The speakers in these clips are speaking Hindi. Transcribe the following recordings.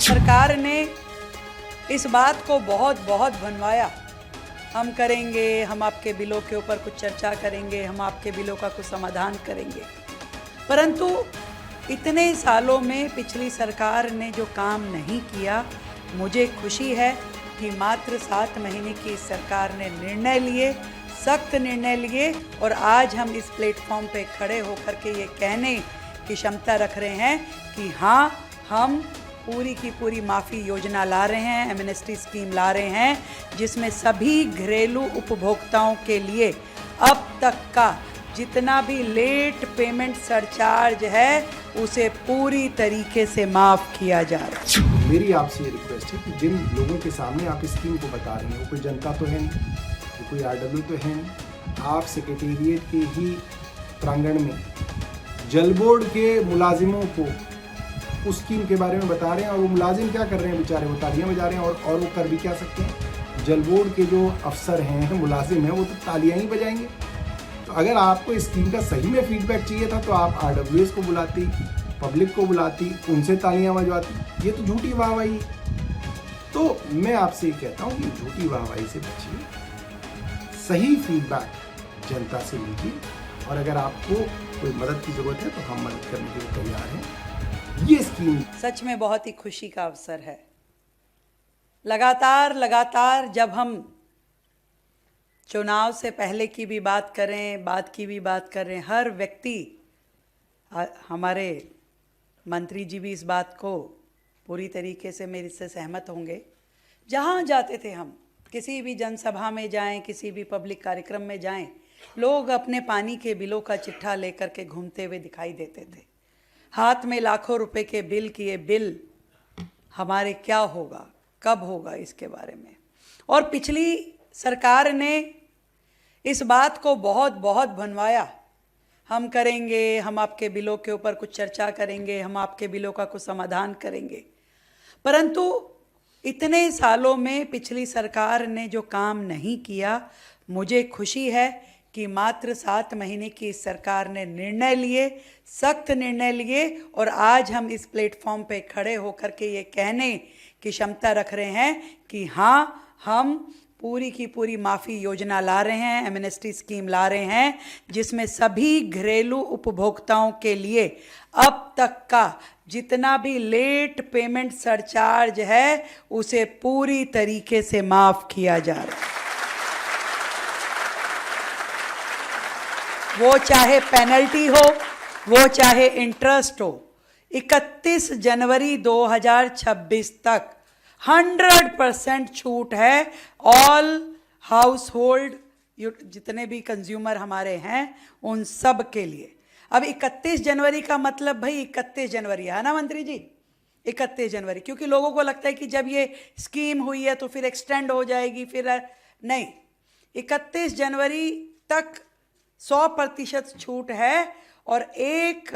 सरकार ने इस बात को बहुत बनवाया, हम करेंगे, हम आपके बिलों के ऊपर कुछ चर्चा करेंगे, हम आपके बिलों का कुछ समाधान करेंगे। परंतु इतने सालों में पिछली सरकार ने जो काम नहीं किया, मुझे खुशी है कि मात्र 7 महीने की इस सरकार ने निर्णय लिए, सख्त निर्णय लिए, और आज हम इस प्लेटफॉर्म पे खड़े होकर के ये कहने की क्षमता रख रहे हैं कि हाँ, हम पूरी की पूरी माफ़ी योजना ला रहे हैं, एमनेस्टी स्कीम ला रहे हैं, जिसमें सभी घरेलू उपभोक्ताओं के लिए अब तक का जितना भी लेट पेमेंट सरचार्ज है उसे पूरी तरीके से माफ़ किया जा रहा है। मेरी आपसे ये रिक्वेस्ट है कि जिन लोगों के सामने आप इस स्कीम को बता रहे हैं वो कोई जनता तो है नहीं, वो कोई आरडब्ल्यू तो है नहीं। आप सेक्रेटेरिएट के ही प्रांगण में जल बोर्ड के मुलाजिमों को उस स्कीम के बारे में बता रहे हैं, और वो मुलाजिम क्या कर रहे हैं बेचारे, वो तालियां बजा रहे हैं, और वो कर भी क्या सकते हैं। जल बोर्ड के जो अफसर हैं, मुलाजिम हैं, वो तो तालियां ही बजाएंगे। तो अगर आपको इस स्कीम का सही में फीडबैक चाहिए था तो आप आरडब्ल्यूएस को बुलाती, पब्लिक को बुलाती, उनसे तालियां बजवाती। ये तो झूठी वाहवाही। तो मैं आपसे ये कहता हूँ कि झूठी वाहवाही से बचिए, सही फीडबैक जनता से लीजिए, और अगर आपको कोई मदद की जरूरत है तो हम मदद करने के लिए तैयार हैं। ये स्कीम सच में बहुत ही खुशी का अवसर है। लगातार जब हम चुनाव से पहले की भी बात करें, बाद की भी बात करें, हर व्यक्ति, हमारे मंत्री जी भी इस बात को पूरी तरीके से मेरे से सहमत होंगे, जहाँ जाते थे हम, किसी भी जनसभा में जाएं, किसी भी पब्लिक कार्यक्रम में जाएं, लोग अपने पानी के बिलों का चिट्ठा लेकर के घूमते हुए दिखाई देते थे। हाथ में लाखों रुपए के बिल की, ये बिल हमारे क्या होगा, कब होगा, इसके बारे में। और पिछली सरकार ने इस बात को बहुत बनवाया, हम करेंगे, हम आपके बिलों के ऊपर कुछ चर्चा करेंगे, हम आपके बिलों का कुछ समाधान करेंगे। परंतु इतने सालों में पिछली सरकार ने जो काम नहीं किया, मुझे खुशी है कि मात्र 7 महीने की इस सरकार ने निर्णय लिए, सख्त निर्णय लिए, और आज हम इस प्लेटफॉर्म पे खड़े होकर के ये कहने की क्षमता रख रहे हैं कि हाँ, हम पूरी की पूरी माफ़ी योजना ला रहे हैं, एमनेस्टी स्कीम ला रहे हैं, जिसमें सभी घरेलू उपभोक्ताओं के लिए अब तक का जितना भी लेट पेमेंट सरचार्ज है उसे पूरी तरीके से माफ़ किया जा रहा है। वो चाहे पेनल्टी हो, वो चाहे इंटरेस्ट हो। 31 जनवरी 2026 तक 100% छूट है। ऑल हाउस होल्ड जितने भी कंज्यूमर हमारे हैं उन सब के लिए। अब 31 जनवरी का मतलब भाई 31 जनवरी है ना मंत्री जी, 31 जनवरी, क्योंकि लोगों को लगता है कि जब ये स्कीम हुई है तो फिर एक्सटेंड हो जाएगी, फिर नहीं, 31 जनवरी तक 100% छूट है, और 1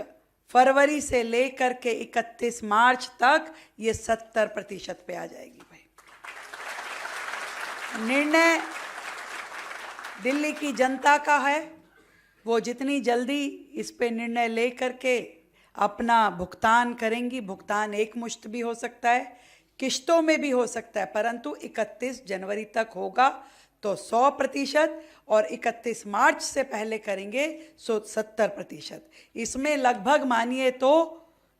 फरवरी से लेकर के 31 मार्च तक ये 70% पे आ जाएगी। भाई, निर्णय दिल्ली की जनता का है, वो जितनी जल्दी इस पे निर्णय ले करके अपना भुगतान करेंगी। भुगतान एक मुश्त भी हो सकता है, किश्तों में भी हो सकता है, परंतु 31 जनवरी तक होगा तो 100%, और 31 मार्च से पहले करेंगे 70%। इसमें लगभग मानिए तो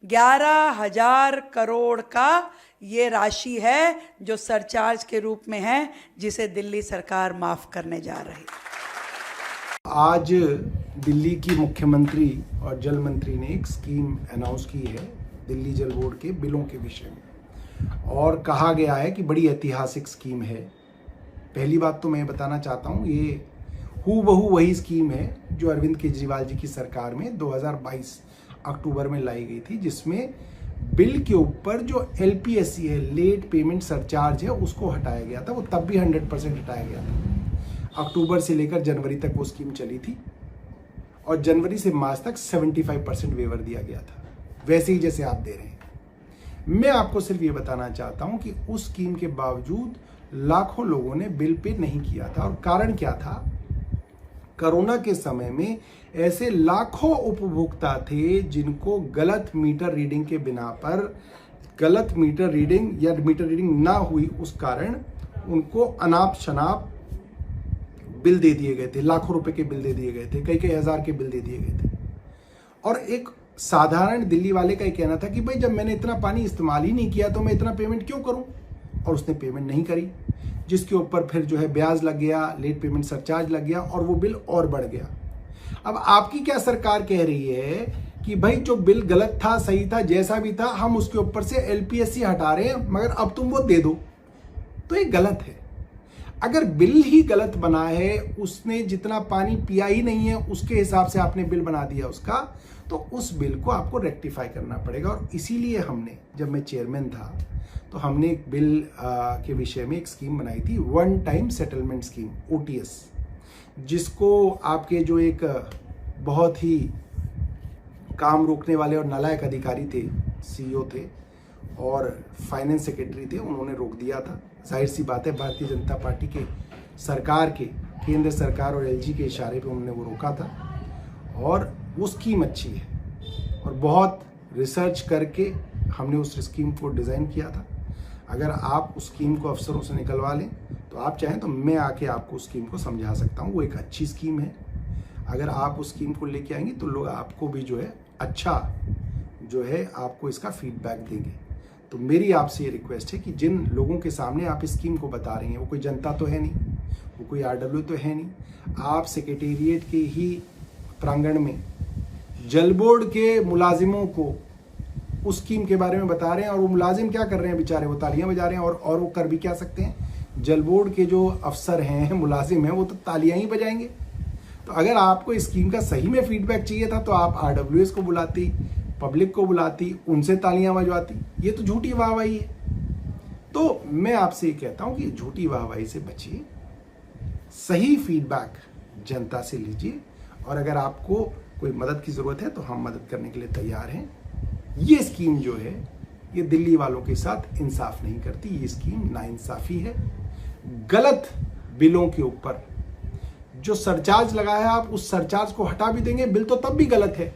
11,000 करोड़ का ये राशि है जो सरचार्ज के रूप में है, जिसे दिल्ली सरकार माफ़ करने जा रही है। आज दिल्ली की मुख्यमंत्री और जल मंत्री ने एक स्कीम अनाउंस की है दिल्ली जल बोर्ड के बिलों के विषय में, और कहा गया है कि बड़ी ऐतिहासिक स्कीम है। पहली बात तो मैं बताना चाहता हूँ, ये हूबहू वही स्कीम है जो अरविंद केजरीवाल जी की सरकार में 2022 अक्टूबर में लाई गई थी, जिसमें बिल के ऊपर जो LPSC है, लेट पेमेंट सरचार्ज है, उसको हटाया गया था। वो तब भी 100% हटाया गया था। अक्टूबर से लेकर जनवरी तक वो स्कीम चली थी, और जनवरी से मार्च तक 75% वेवर दिया गया था, वैसे ही जैसे आप दे रहे हैं। मैं आपको सिर्फ ये बताना चाहता हूं कि उस स्कीम के बावजूद लाखों लोगों ने बिल पे नहीं किया था, और कारण क्या था? कोरोना के समय में ऐसे लाखों उपभोक्ता थे जिनको गलत मीटर रीडिंग के बिना पर गलत मीटर रीडिंग या मीटर रीडिंग ना हुई उस कारण उनको अनाप शनाप बिल दे दिए गए थे, लाखों रुपए के बिल दे दिए गए थे, कई हजार के बिल दे दिए गए थे। और एक साधारण दिल्ली वाले का ही कहना था कि भाई जब मैंने इतना पानी इस्तेमाल ही नहीं किया तो मैं इतना पेमेंट क्यों करूं, और उसने पेमेंट नहीं करी, जिसके ऊपर फिर जो है ब्याज लग गया, लेट पेमेंट सरचार्ज लग गया और वो बिल और बढ़ गया। अब आपकी क्या सरकार कह रही है कि भाई जो बिल गलत था, सही था, जैसा भी था, हम उसके ऊपर से एलपीएससी हटा रहे हैं, मगर अब तुम वो दे दो। तो ये गलत है। अगर बिल ही गलत बना है, उसने जितना पानी पिया ही नहीं है उसके हिसाब से आपने बिल बना दिया उसका, तो उस बिल को आपको रेक्टिफाई करना पड़ेगा। और इसीलिए हमने, जब मैं चेयरमैन था, तो हमने एक बिल के विषय में एक स्कीम बनाई थी, one time settlement scheme, OTS, जिसको आपके जो एक बहुत ही काम रोकने वाले और नालायक अधिकारी थे, CEO थे और फाइनेंस सेक्रेटरी थे, उन्होंने रोक दिया था। जाहिर सी बात है, भारतीय जनता पार्टी के सरकार के, केंद्र सरकार और LG के इशारे पे उन्होंने वो रोका था। और वो स्कीम अच्छी है और बहुत रिसर्च करके हमने उस स्कीम को डिज़ाइन किया था। अगर आप उस स्कीम को अफसरों से निकलवा लें तो आप चाहें तो मैं आके आपको उस स्कीम को समझा सकता हूँ। वो एक अच्छी स्कीम है। अगर आप उस स्कीम को लेके आएंगे तो लोग आपको भी जो है अच्छा जो है आपको इसका फीडबैक देंगे। तो मेरी आपसे ये रिक्वेस्ट है कि जिन लोगों के सामने आप इस स्कीम को बता रही हैं वो कोई जनता तो है नहीं, वो कोई RW तो है नहीं, आप सेक्रेटेरिएट के ही प्रांगण में जल बोर्ड के मुलाजिमों को उस स्कीम के बारे में बता रहे हैं। और वो मुलाजिम क्या कर रहे हैं बेचारे, वो तालियां बजा रहे हैं। और वो कर भी क्या सकते हैं, जल बोर्ड के जो अफसर हैं, मुलाजिम हैं, वो तो तालियां ही बजाएंगे। तो अगर आपको इस स्कीम का सही में फीडबैक चाहिए था तो आप RWS को बुलाती, पब्लिक को बुलाती, उनसे तालियां बजवाती। ये तो झूठी वाहवाही है। तो मैं आपसे ये कहता हूं कि झूठी वाहवाही से बचिए, सही फीडबैक जनता से लीजिए, और अगर आपको कोई मदद की जरूरत है तो हम मदद करने के लिए तैयार हैं। ये स्कीम जो है ये दिल्ली वालों के साथ इंसाफ नहीं करती, ये स्कीम नाइंसाफी है। गलत बिलों के ऊपर जो सरचार्ज लगा है, आप उस सरचार्ज को हटा भी देंगे, बिल तो तब भी गलत है।